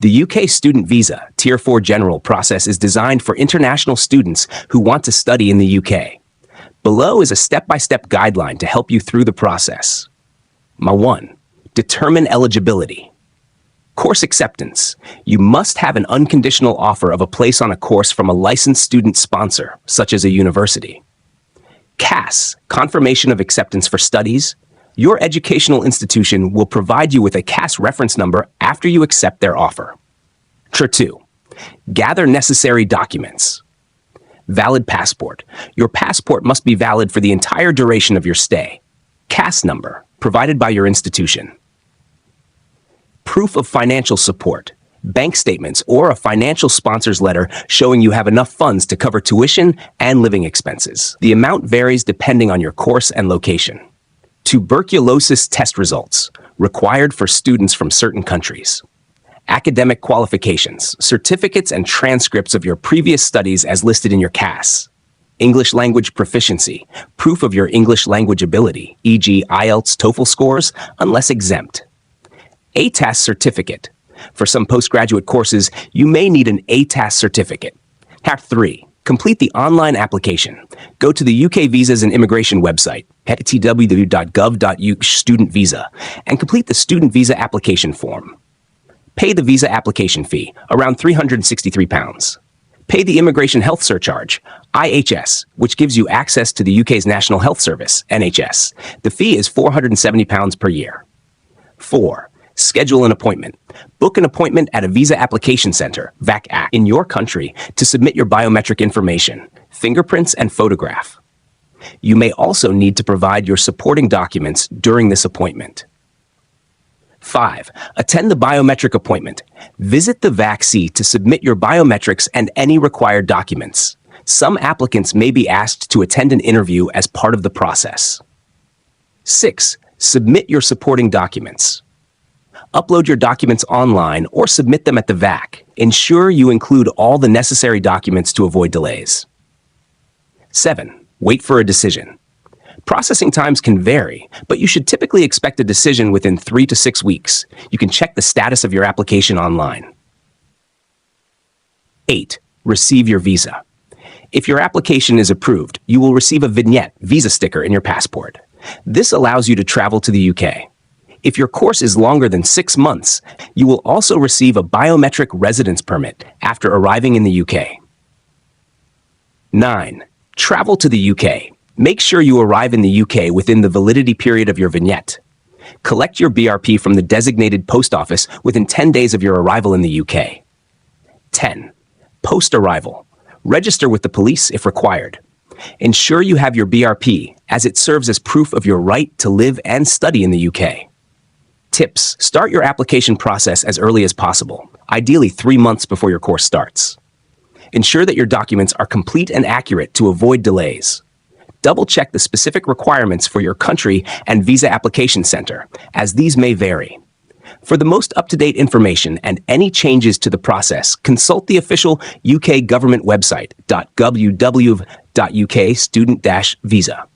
The UK Student Visa Tier 4 General process is designed for international students who want to study in the UK. Below is a step-by-step guideline to help you through the process. 1. Determine eligibility. Course acceptance. You must have an unconditional offer of a place on a course from a licensed student sponsor, such as a university. CAS, confirmation of acceptance for studies. Your educational institution will provide you with a CAS reference number after you accept their offer. 2. Gather necessary documents. Valid passport. Your passport must be valid for the entire duration of your stay. CAS number, provided by your institution. Proof of financial support. Bank statements or a financial sponsor's letter showing you have enough funds to cover tuition and living expenses. The amount varies depending on your course and location. Tuberculosis test results, required for students from certain countries. Academic qualifications, certificates and transcripts of your previous studies as listed in your CAS. English language proficiency, proof of your English language ability, e.g. IELTS, TOEFL scores, unless exempt. ATAS certificate. For some postgraduate courses, you may need an ATAS certificate. 3. Complete the online application. Go to the UK Visas and Immigration website, head to www.gov.uk/student visa, and complete the student visa application form. Pay the visa application fee, around £363. Pay the Immigration Health Surcharge, IHS, which gives you access to the UK's National Health Service, NHS. The fee is £470 per year. 4. Schedule an appointment. Book an appointment at a visa application center, VAC, in your country to submit your biometric information, fingerprints, and photograph. You may also need to provide your supporting documents during this appointment. 5. Attend the biometric appointment. Visit the VAC to submit your biometrics and any required documents. Some applicants may be asked to attend an interview as part of the process. 6. Submit your supporting documents. Upload your documents online or submit them at the VAC. Ensure you include all the necessary documents to avoid delays. 7. Wait for a decision. Processing times can vary, but you should typically expect a decision within 3 to 6 weeks. You can check the status of your application online. 8. Receive your visa. If your application is approved, you will receive a vignette visa sticker in your passport. This allows you to travel to the UK. If your course is longer than 6 months, you will also receive a biometric residence permit after arriving in the UK. 9. Travel to the UK. Make sure you arrive in the UK within the validity period of your vignette. Collect your BRP from the designated post office within 10 days of your arrival in the UK. 10. Post-arrival. Register with the police if required. Ensure you have your BRP, as it serves as proof of your right to live and study in the UK. Tips. Start your application process as early as possible, ideally 3 months before your course starts. Ensure that your documents are complete and accurate to avoid delays. Double-check the specific requirements for your country and visa application center, as these may vary. For the most up-to-date information and any changes to the process, consult the official UK government website, .gov.uk student-visa.